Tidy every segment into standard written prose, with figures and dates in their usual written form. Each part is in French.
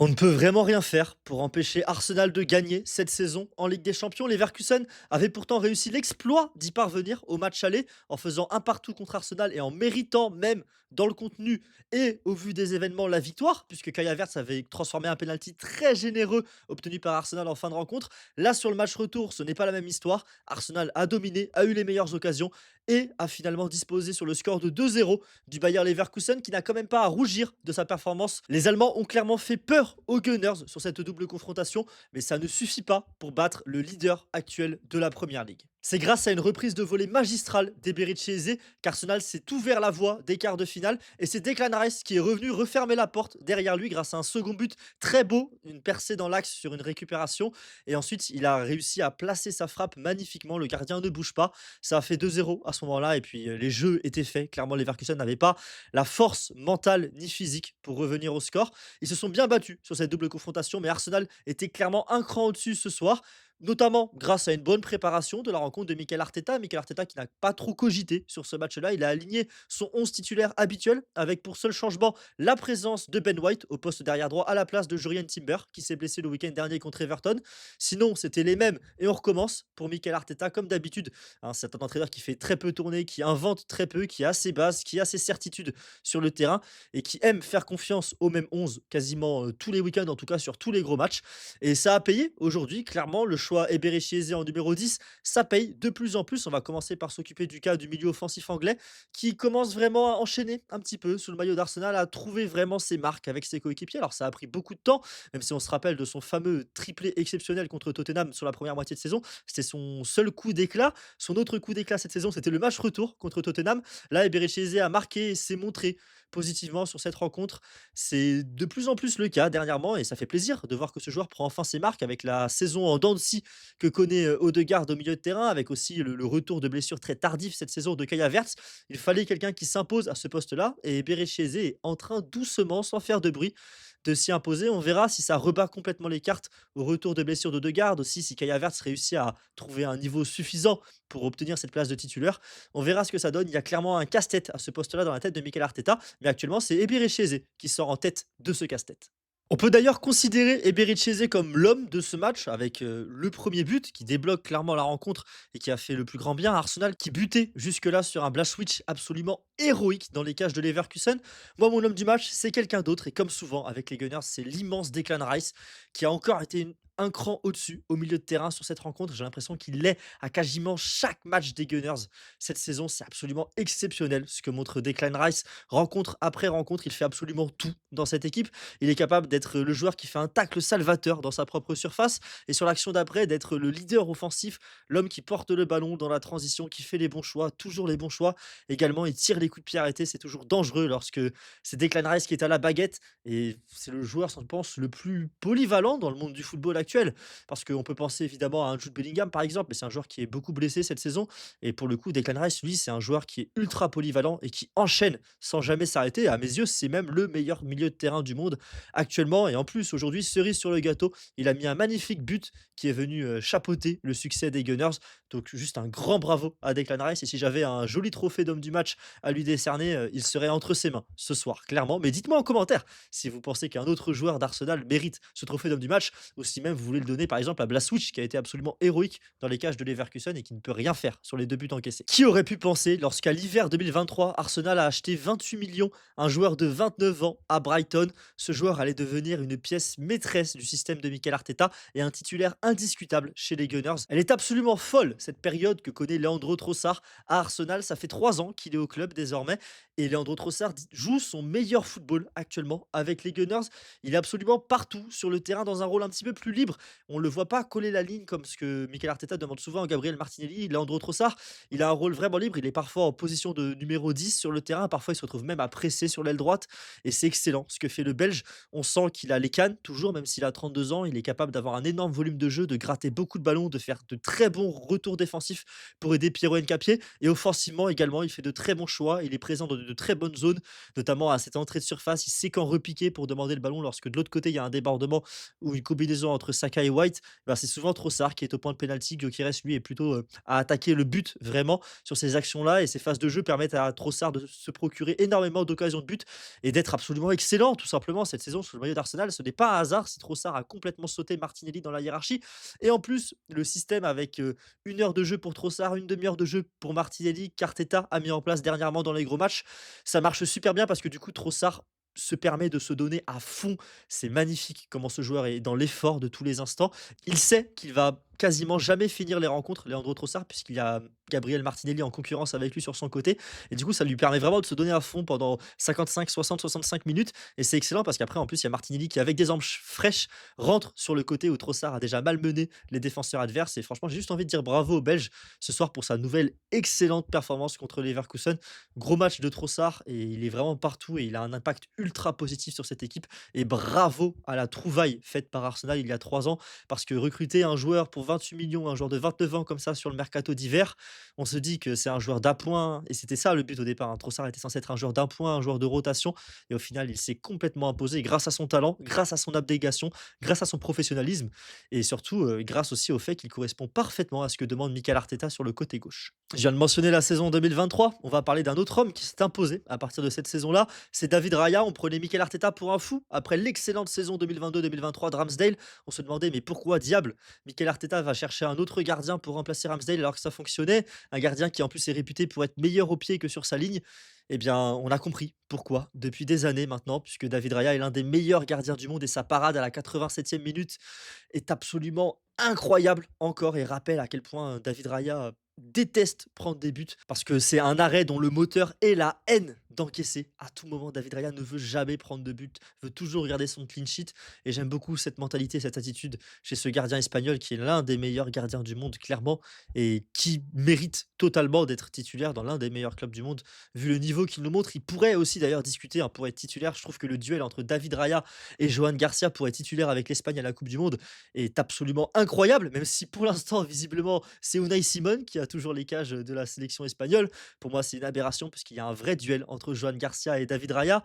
On ne peut vraiment rien faire pour empêcher Arsenal de gagner cette saison en Ligue des Champions. Leverkusen avait pourtant réussi l'exploit d'y parvenir au match aller en faisant un partout contre Arsenal et en méritant même dans le contenu et au vu des événements la victoire, puisque Kai Havertz avait transformé un penalty très généreux obtenu par Arsenal en fin de rencontre. Là, sur le match retour, ce n'est pas la même histoire. Arsenal a dominé, a eu les meilleures occasions et a finalement disposé sur le score de 2-0 du Bayer Leverkusen qui n'a quand même pas à rougir de sa performance. Les Allemands ont clairement fait peur aux Gunners sur cette double confrontation, mais ça ne suffit pas pour battre le leader actuel de la Première Ligue. C'est grâce à une reprise de volée magistrale d'Eberechi Eze qu'Arsenal s'est ouvert la voie des quarts de finale et c'est Declan Rice qui est revenu refermer la porte derrière lui grâce à un second but très beau, une percée dans l'axe sur une récupération et ensuite il a réussi à placer sa frappe magnifiquement, le gardien ne bouge pas, ça a fait 2-0 à ce moment-là et puis les jeux étaient faits, clairement les Leverkusen n'avaient pas la force mentale ni physique pour revenir au score. Ils se sont bien battus sur cette double confrontation, mais Arsenal était clairement un cran au-dessus ce soir, notamment grâce à une bonne préparation de la rencontre de Mikel Arteta. Mikel Arteta qui n'a pas trop cogité sur ce match-là. Il a aligné son 11 titulaire habituel avec pour seul changement la présence de Ben White au poste derrière droit à la place de Jurien Timber qui s'est blessé le week-end dernier contre Everton. Sinon, c'était les mêmes et on recommence pour Mikel Arteta comme d'habitude. Hein, c'est un entraîneur qui fait très peu tourner, qui invente très peu, qui a ses bases, qui a ses certitudes sur le terrain et qui aime faire confiance au même 11 quasiment tous les week-ends, en tout cas sur tous les gros matchs. Et ça a payé aujourd'hui, clairement. Le choix Eberechi Eze en numéro 10, ça paye de plus en plus. On va commencer par s'occuper du cas du milieu offensif anglais qui commence vraiment à enchaîner un petit peu sous le maillot d'Arsenal, à trouver vraiment ses marques avec ses coéquipiers. Alors ça a pris beaucoup de temps, même si on se rappelle de son fameux triplé exceptionnel contre Tottenham sur la première moitié de saison. C'était son seul coup d'éclat. Son autre coup d'éclat cette saison, c'était le match retour contre Tottenham. Là, Eberechi Eze a marqué et s'est montré positivement sur cette rencontre. C'est de plus en plus le cas dernièrement et ça fait plaisir de voir que ce joueur prend enfin ses marques avec la saison en dents de scie que connaît Odegaard au milieu de terrain, avec aussi le retour de blessure très tardif cette saison de Kai Havertz. Il fallait quelqu'un qui s'impose à ce poste-là et Berechese est en train doucement, sans faire de bruit, de s'y imposer. On verra si ça rebat complètement les cartes au retour de blessure d'Odegaard, aussi si Kai Havertz réussit à trouver un niveau suffisant pour obtenir cette place de titulaire. On verra ce que ça donne. Il y a clairement un casse-tête à ce poste-là dans la tête de Mikel Arteta, mais actuellement, c'est Eberechi qui sort en tête de ce casse-tête. On peut d'ailleurs considérer Eberechi comme l'homme de ce match avec le premier but qui débloque clairement la rencontre et qui a fait le plus grand bien à Arsenal qui butait jusque-là sur un Blaschwitch absolument héroïque dans les cages de Leverkusen. Moi, mon homme du match, c'est quelqu'un d'autre et comme souvent avec les Gunners, c'est l'immense Declan Rice qui a encore été un cran au-dessus au milieu de terrain sur cette rencontre. J'ai l'impression qu'il l'est à quasiment chaque match des Gunners cette saison. C'est absolument exceptionnel ce que montre Declan Rice. Rencontre après rencontre, il fait absolument tout dans cette équipe. Il est capable d'être le joueur qui fait un tacle salvateur dans sa propre surface et sur l'action d'après, d'être le leader offensif, l'homme qui porte le ballon dans la transition, qui fait les bons choix, toujours les bons choix. Également, il tire les coups de pied arrêtés. C'est toujours dangereux lorsque c'est Declan Rice qui est à la baguette et c'est le joueur, je pense, le plus polyvalent dans le monde du football actuel. Parce qu'on peut penser évidemment à un Jude Bellingham, par exemple, mais c'est un joueur qui est beaucoup blessé cette saison. Et pour le coup, Declan Rice, lui, c'est un joueur qui est ultra polyvalent et qui enchaîne sans jamais s'arrêter. À mes yeux, c'est même le meilleur milieu de terrain du monde actuellement. Et en plus, aujourd'hui, cerise sur le gâteau, il a mis un magnifique but qui est venu chapeauter le succès des Gunners. Donc, juste un grand bravo à Declan Rice. Et si j'avais un joli trophée d'homme du match à lui décerner, il serait entre ses mains ce soir, clairement. Mais dites-moi en commentaire si vous pensez qu'un autre joueur d'Arsenal mérite ce trophée d'homme du match, ou si même vous voulez le donner par exemple à Blaschwitz qui a été absolument héroïque dans les cages de Leverkusen et qui ne peut rien faire sur les deux buts encaissés. Qui aurait pu penser lorsqu'à l'hiver 2023, Arsenal a acheté 28 millions un joueur de 29 ans à Brighton. Ce joueur allait devenir une pièce maîtresse du système de Mikel Arteta et un titulaire indiscutable chez les Gunners. Elle est absolument folle cette période que connaît Leandro Trossard à Arsenal. Ça fait 3 ans qu'il est au club désormais et Leandro Trossard joue son meilleur football actuellement avec les Gunners. Il est absolument partout sur le terrain dans un rôle un petit peu plus libre. On ne le voit pas coller la ligne comme ce que Mikel Arteta demande souvent à Gabriel Martinelli. Leandro Trossard, il a un rôle vraiment libre. Il est parfois en position de numéro 10 sur le terrain. Parfois, il se retrouve même à presser sur l'aile droite. Et c'est excellent ce que fait le Belge. On sent qu'il a les cannes, toujours, même s'il a 32 ans. Il est capable d'avoir un énorme volume de jeu, de gratter beaucoup de ballons, de faire de très bons retours défensifs pour aider Pierre Nkapié. Et offensivement également, il fait de très bons choix. Il est présent dans de très bonnes zones, notamment à cette entrée de surface. Il sait quand repiquer pour demander le ballon lorsque de l'autre côté, il y a un débordement ou une combinaison entre Saka et White, bah, c'est souvent Trossard qui est au point de pénalty. Gyökeres, lui, est plutôt, à attaquer le but vraiment sur ces actions-là et ces phases de jeu permettent à Trossard de se procurer énormément d'occasions de but et d'être absolument excellent tout simplement cette saison sous le maillot d'Arsenal. Ce n'est pas un hasard si Trossard a complètement sauté Martinelli dans la hiérarchie et en plus, le système avec, 1 heure de jeu pour Trossard, une demi heure de jeu pour Martinelli, qu'Arteta a mis en place dernièrement dans les gros matchs, ça marche super bien parce que du coup Trossard se permet de se donner à fond. C'est magnifique comment ce joueur est dans l'effort de tous les instants. Il sait qu'il va quasiment jamais finir les rencontres, Leandro Trossard, puisqu'il y a Gabriel Martinelli en concurrence avec lui sur son côté. Et du coup, ça lui permet vraiment de se donner à fond pendant 55, 60, 65 minutes. Et c'est excellent parce qu'après, en plus, il y a Martinelli qui, avec des armes fraîches, rentre sur le côté où Trossard a déjà malmené les défenseurs adverses. Et franchement, j'ai juste envie de dire bravo au Belge ce soir pour sa nouvelle excellente performance contre les Leverkusen. Gros match de Trossard et il est vraiment partout et il a un impact ultra positif sur cette équipe. Et bravo à la trouvaille faite par Arsenal il y a 3 ans parce que recruter un joueur pour 28 millions, un joueur de 29 ans comme ça sur le mercato d'hiver, on se dit que c'est un joueur d'appoint et c'était ça le but au départ, hein. Trossard était censé être un joueur d'appoint, un joueur de rotation et au final, il s'est complètement imposé grâce à son talent, grâce à son abnégation, grâce à son professionnalisme et surtout, grâce aussi au fait qu'il correspond parfaitement à ce que demande Mikel Arteta sur le côté gauche. Je viens de mentionner la saison 2023, on va parler d'un autre homme qui s'est imposé à partir de cette saison-là, c'est David Raya. On prenait Mikel Arteta pour un fou après l'excellente saison 2022-2023 de Ramsdale. On se demandait mais pourquoi diable Mikel Arteta va chercher un autre gardien pour remplacer Ramsdale alors que ça fonctionnait, un gardien qui en plus est réputé pour être meilleur au pied que sur sa ligne. Eh bien, on a compris pourquoi depuis des années maintenant, puisque David Raya est l'un des meilleurs gardiens du monde et sa parade à la 87e minute est absolument incroyable encore et rappelle à quel point David Raya déteste prendre des buts parce que c'est un arrêt dont le moteur est la haine d'encaisser. À tout moment, David Raya ne veut jamais prendre de but, veut toujours garder son clean sheet et j'aime beaucoup cette mentalité, cette attitude chez ce gardien espagnol qui est l'un des meilleurs gardiens du monde clairement et qui mérite totalement d'être titulaire dans l'un des meilleurs clubs du monde vu le niveau qu'il nous montre. Il pourrait aussi d'ailleurs discuter, hein, pour être titulaire. Je trouve que le duel entre David Raya et Johan Garcia pour être titulaire avec l'Espagne à la Coupe du Monde est absolument incroyable, même si pour l'instant, visiblement, c'est Unai Simon qui a toujours les cages de la sélection espagnole. Pour moi, c'est une aberration puisqu'il y a un vrai duel entre Johan Garcia et David Raya.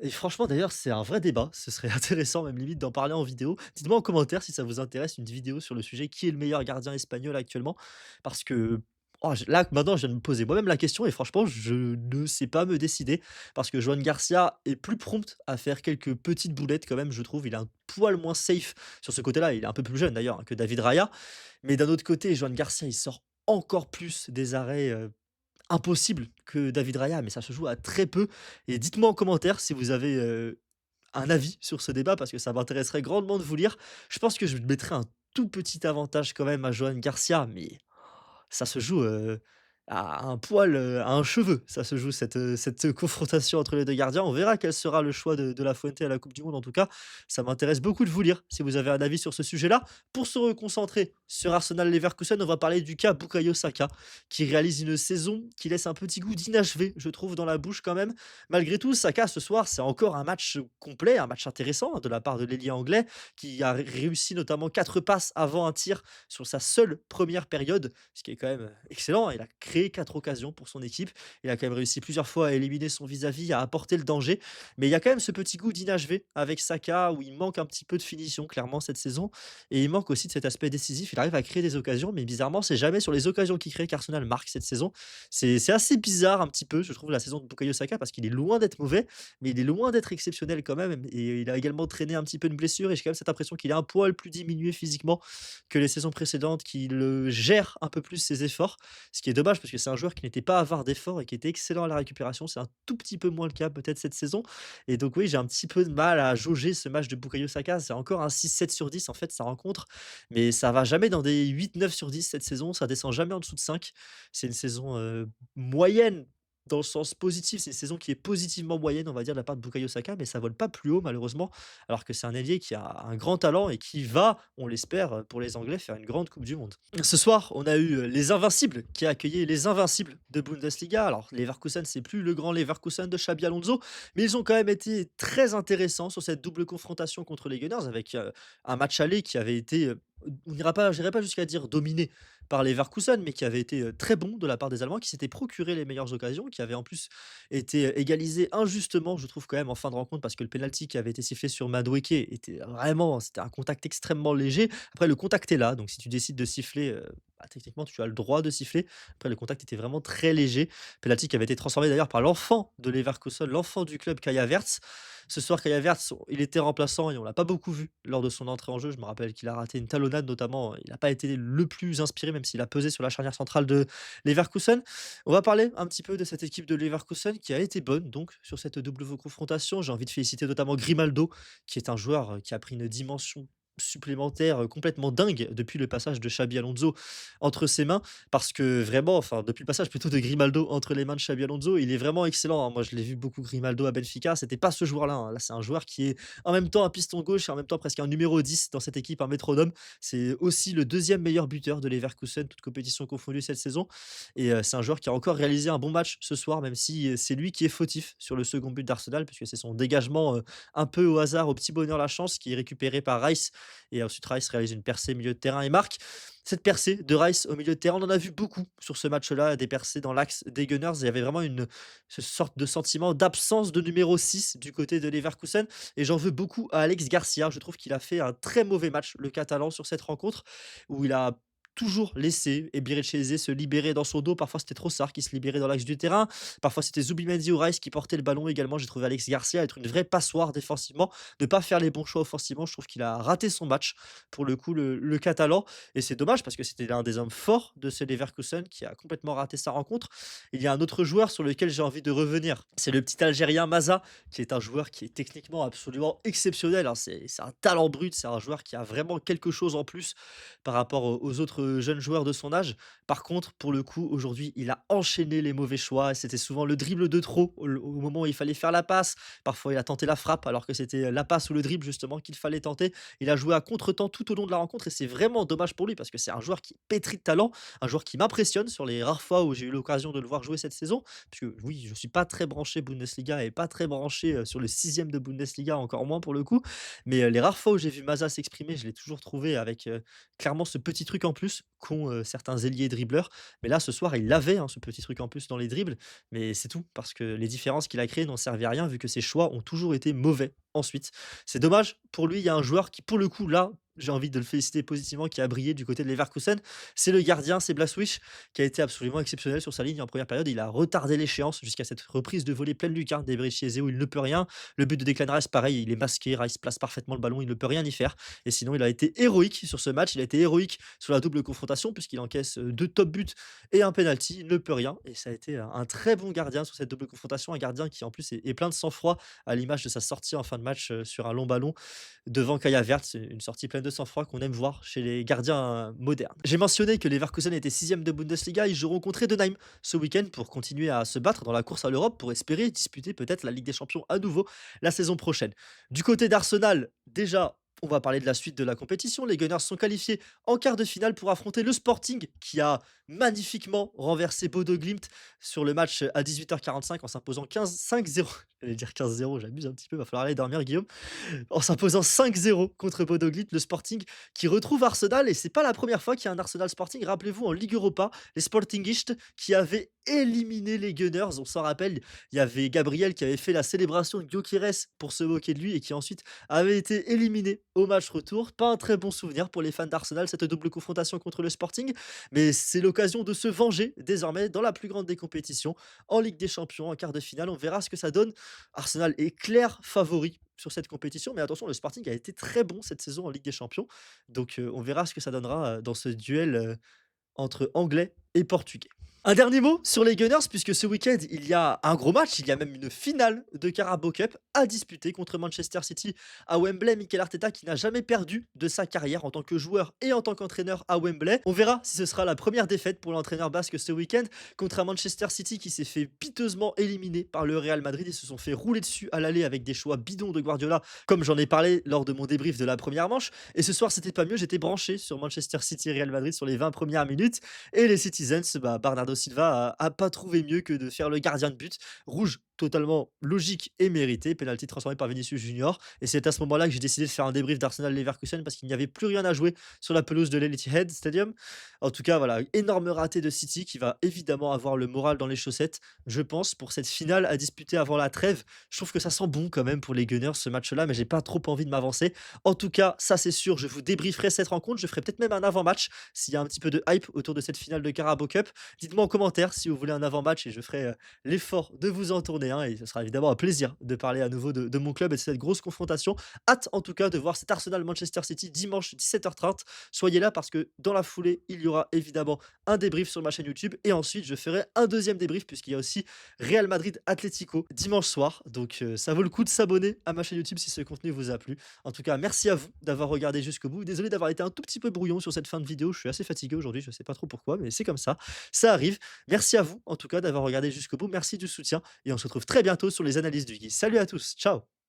Et franchement, d'ailleurs, c'est un vrai débat. Ce serait intéressant, même limite, d'en parler en vidéo. Dites-moi en commentaire si ça vous intéresse, une vidéo sur le sujet qui est le meilleur gardien espagnol actuellement. Parce que là, maintenant, je viens de me poser moi-même la question et franchement, je ne sais pas me décider. Parce que Johan Garcia est plus prompt à faire quelques petites boulettes quand même, je trouve. Il est un poil moins safe sur ce côté-là. Il est un peu plus jeune d'ailleurs, hein, que David Raya. Mais d'un autre côté, Johan Garcia, il sort encore plus des arrêts impossibles que David Raya, mais ça se joue à très peu. Et dites-moi en commentaire si vous avez un avis sur ce débat, parce que ça m'intéresserait grandement de vous lire. Je pense que je mettrais un tout petit avantage quand même à Johan Garcia, mais ça se joue, à un poil, à un cheveu. Ça se joue cette confrontation entre les 2 gardiens. On verra quel sera le choix de La Fuente à la coupe du monde. En tout cas, ça m'intéresse beaucoup de vous lire si vous avez un avis sur ce sujet-là. Pour se reconcentrer sur Arsenal Leverkusen, on va parler du cas Bukayo Saka, qui réalise une saison qui laisse un petit goût d'inachevé, je trouve, dans la bouche quand même. Malgré tout, Saka, ce soir, c'est encore un match complet, un match intéressant, hein, de la part de l'ailier anglais, qui a réussi notamment 4 passes avant un tir sur sa seule première période, ce qui est quand même excellent. Il a créé 4 occasions pour son équipe. Il a quand même réussi plusieurs fois à éliminer son vis-à-vis, à apporter le danger. Mais il y a quand même ce petit goût d'inachevé avec Saka où il manque un petit peu de finition, clairement, cette saison. Et il manque aussi de cet aspect décisif. Il arrive à créer des occasions, mais bizarrement, c'est jamais sur les occasions qu'il crée qu'Arsenal marque cette saison. C'est assez bizarre un petit peu, je trouve, la saison de Bukayo Saka parce qu'il est loin d'être mauvais, mais il est loin d'être exceptionnel quand même. Et il a également traîné un petit peu une blessure. Et j'ai quand même cette impression qu'il est un poil plus diminué physiquement que les saisons précédentes, qu'il gère un peu plus ses efforts. Ce qui est dommage parce que c'est un joueur qui n'était pas avare d'efforts et qui était excellent à la récupération. C'est un tout petit peu moins le cas peut-être cette saison. Et donc oui, j'ai un petit peu de mal à jauger ce match de Bukayo Saka. C'est encore un 6-7/10 en fait, sa rencontre. Mais ça va jamais dans des 8-9/10 cette saison. Ça descend jamais en dessous de 5. C'est une saison moyenne dans le sens positif. C'est une saison qui est positivement moyenne, on va dire, de la part de Bukayo Saka, mais ça vole pas plus haut malheureusement. Alors que c'est un ailier qui a un grand talent et qui va, on l'espère, pour les Anglais, faire une grande Coupe du Monde. Ce soir, on a eu les Invincibles qui a accueilli les Invincibles de Bundesliga. Alors, Leverkusen, c'est plus le grand Leverkusen de Xabi Alonso, mais ils ont quand même été très intéressants sur cette double confrontation contre les Gunners avec un match aller qui avait été, on n'ira pas, j'irai pas jusqu'à dire dominé, par Leverkusen, mais qui avait été très bon de la part des Allemands, qui s'étaient procuré les meilleures occasions, qui avait en plus été égalisé injustement, je trouve quand même en fin de rencontre, parce que le penalty qui avait été sifflé sur Madueke était vraiment, c'était un contact extrêmement léger. Après le contact est là, donc si tu décides de siffler, bah, techniquement tu as le droit de siffler. Après le contact était vraiment très léger. Penalty qui avait été transformé d'ailleurs par l'enfant de Leverkusen, l'enfant du club Kaya Havertz. Ce soir, Kaya Havertz, il était remplaçant et on l'a pas beaucoup vu lors de son entrée en jeu. Je me rappelle qu'il a raté une talonnade notamment. Il n'a pas été le plus inspiré, même s'il a pesé sur la charnière centrale de Leverkusen. On va parler un petit peu de cette équipe de Leverkusen qui a été bonne donc sur cette double confrontation. J'ai envie de féliciter notamment Grimaldo, qui est un joueur qui a pris une dimension supplémentaire complètement dingue depuis le passage de Xabi Alonso entre ses mains. Parce que vraiment, enfin, depuis le passage plutôt de Grimaldo entre les mains de Xabi Alonso, il est vraiment excellent, hein. Moi, je l'ai vu beaucoup Grimaldo à Benfica. C'était pas ce joueur-là, hein. Là, c'est un joueur qui est en même temps un piston gauche et en même temps presque un numéro 10 dans cette équipe, un métronome. C'est aussi le deuxième meilleur buteur de Leverkusen, toute compétition confondue cette saison. Et c'est un joueur qui a encore réalisé un bon match ce soir, même si c'est lui qui est fautif sur le second but d'Arsenal, puisque c'est son dégagement un peu au hasard, au petit bonheur, la chance, qui est récupéré par Rice. Et ensuite, Rice réalise une percée milieu de terrain et marque. Cette percée de Rice au milieu de terrain, on en a vu beaucoup sur ce match-là, des percées dans l'axe des Gunners. Il y avait vraiment ce sorte de sentiment d'absence de numéro 6 du côté de Leverkusen. Et j'en veux beaucoup à Alex Garcia. Je trouve qu'il a fait un très mauvais match, le Catalan, sur cette rencontre, où il a toujours laissé Eberechi se libérer dans son dos. Parfois, c'était Trossard qui se libérait dans l'axe du terrain. Parfois, c'était Zubimendi ou Rice qui portait le ballon également. J'ai trouvé Alex Garcia être une vraie passoire défensivement, ne pas faire les bons choix offensivement. Je trouve qu'il a raté son match, pour le coup, le Catalan. Et c'est dommage parce que c'était l'un des hommes forts de ce Leverkusen qui a complètement raté sa rencontre. Il y a un autre joueur sur lequel j'ai envie de revenir. C'est le petit Algérien Maza, qui est un joueur qui est techniquement absolument exceptionnel, hein. C'est un talent brut, c'est un joueur qui a vraiment quelque chose en plus par rapport aux autres jeunes joueurs de son âge. Par contre, pour le coup, aujourd'hui, il a enchaîné les mauvais choix. C'était souvent le dribble de trop au moment où il fallait faire la passe. Parfois, il a tenté la frappe alors que c'était la passe ou le dribble justement qu'il fallait tenter. Il a joué à contre-temps tout au long de la rencontre et c'est vraiment dommage pour lui parce que c'est un joueur qui pétrit de talent, un joueur qui m'impressionne sur les rares fois où j'ai eu l'occasion de le voir jouer cette saison. Puisque oui, je suis pas très branché Bundesliga et pas très branché sur le sixième de Bundesliga, encore moins pour le coup. Mais les rares fois où j'ai vu Maza s'exprimer, je l'ai toujours trouvé avec clairement ce petit truc en plus qu'ont certains ailiers dribbleurs. Mais là, ce soir, il l'avait, hein, ce petit truc en plus dans les dribbles. Mais c'est tout, parce que les différences qu'il a créées n'ont servi à rien, vu que ses choix ont toujours été mauvais ensuite. C'est dommage pour lui, il y a un joueur qui, pour le coup, là, j'ai envie de le féliciter positivement, qui a brillé du côté de Leverkusen. C'est le gardien, c'est Blaswich, qui a été absolument exceptionnel sur sa ligne en première période. Il a retardé l'échéance jusqu'à cette reprise de volée pleine lucarne d'Eberechi où il ne peut rien. Le but de Declan Rice, pareil, il est masqué, Rice place parfaitement le ballon, il ne peut rien y faire. Et sinon, il a été héroïque sur ce match. Il a été héroïque sur la double confrontation, puisqu'il encaisse 2 top buts et un penalty. Il ne peut rien. Et ça a été un très bon gardien sur cette double confrontation. Un gardien qui, en plus, est plein de sang-froid, à l'image de sa sortie en fin de match sur un long ballon devant Kaya Vert. C'est une sortie pleine de sang-froid qu'on aime voir chez les gardiens modernes. J'ai mentionné que les Leverkusen étaient 6e de Bundesliga. Ils joueront contre Edenheim ce week-end pour continuer à se battre dans la course à l'Europe pour espérer disputer peut-être la Ligue des Champions à nouveau la saison prochaine. Du côté d'Arsenal, déjà, on va parler de la suite de la compétition. Les Gunners sont qualifiés en quart de finale pour affronter le Sporting qui a magnifiquement renversé Bodo Glimt sur le match à 18h45 en s'imposant 5-0. J'allais dire 15-0, j'abuse un petit peu, va falloir aller dormir Guillaume. En s'imposant 5-0 contre Bodo Glimt, le Sporting qui retrouve Arsenal et c'est pas la première fois qu'il y a un Arsenal Sporting. Rappelez-vous en Ligue Europa, les Sportingistes qui avaient éliminé les Gunners, on s'en rappelle, il y avait Gabriel qui avait fait la célébration de Gyökeres pour se moquer de lui et qui ensuite avait été éliminé au match retour. Pas un très bon souvenir pour les fans d'Arsenal, cette double confrontation contre le Sporting, mais c'est l'occasion de se venger désormais dans la plus grande des compétitions, en Ligue des Champions, en quart de finale. On verra ce que ça donne. Arsenal est clair favori sur cette compétition, mais attention, le Sporting a été très bon cette saison en Ligue des Champions, donc on verra ce que ça donnera dans ce duel entre Anglais et Portugais. Un dernier mot sur les Gunners, puisque ce week-end, il y a un gros match, il y a même une finale de Carabao Cup à disputer contre Manchester City à Wembley. Mikel Arteta qui n'a jamais perdu de sa carrière en tant que joueur et en tant qu'entraîneur à Wembley. On verra si ce sera la première défaite pour l'entraîneur basque ce week-end contre un Manchester City qui s'est fait piteusement éliminer par le Real Madrid. Ils se sont fait rouler dessus à l'aller avec des choix bidons de Guardiola, comme j'en ai parlé lors de mon débrief de la première manche. Et ce soir, c'était pas mieux, j'étais branché sur Manchester City et Real Madrid sur les 20 premières minutes. Et les Citizens, Bernardo Silva a pas trouvé mieux que de faire le gardien de but. Rouge totalement logique et mérité. Penalty transformé par Vinicius Junior. Et c'est à ce moment-là que j'ai décidé de faire un débrief d'Arsenal Leverkusen parce qu'il n'y avait plus rien à jouer sur la pelouse de l'Etihad Stadium. En tout cas, voilà, énorme raté de City qui va évidemment avoir le moral dans les chaussettes, je pense, pour cette finale à disputer avant la trêve. Je trouve que ça sent bon quand même pour les Gunners ce match-là, mais j'ai pas trop envie de m'avancer. En tout cas, ça c'est sûr, je vous débrieferai cette rencontre. Je ferai peut-être même un avant-match s'il y a un petit peu de hype autour de cette finale de Carabao Cup. Dites-moi en commentaire si vous voulez un avant-match et je ferai l'effort de vous en tourner un. Et ce sera évidemment un plaisir de parler à nouveau de mon club et de cette grosse confrontation. Hâte en tout cas de voir cet Arsenal-Manchester City dimanche 17h30. Soyez là parce que dans la foulée, il y aura évidemment un débrief sur ma chaîne YouTube et ensuite je ferai un deuxième débrief puisqu'il y a aussi Real Madrid Atlético dimanche soir. Donc ça vaut le coup de s'abonner à ma chaîne YouTube si ce contenu vous a plu. En tout cas, merci à vous d'avoir regardé jusqu'au bout. Désolé d'avoir été un tout petit peu brouillon sur cette fin de vidéo. Je suis assez fatigué aujourd'hui, je sais pas trop pourquoi, mais c'est comme ça. Ça arrive. Merci à vous en tout cas d'avoir regardé jusqu'au bout. Merci du soutien et on se retrouve très bientôt sur les analyses du Guy. Salut à tous, ciao.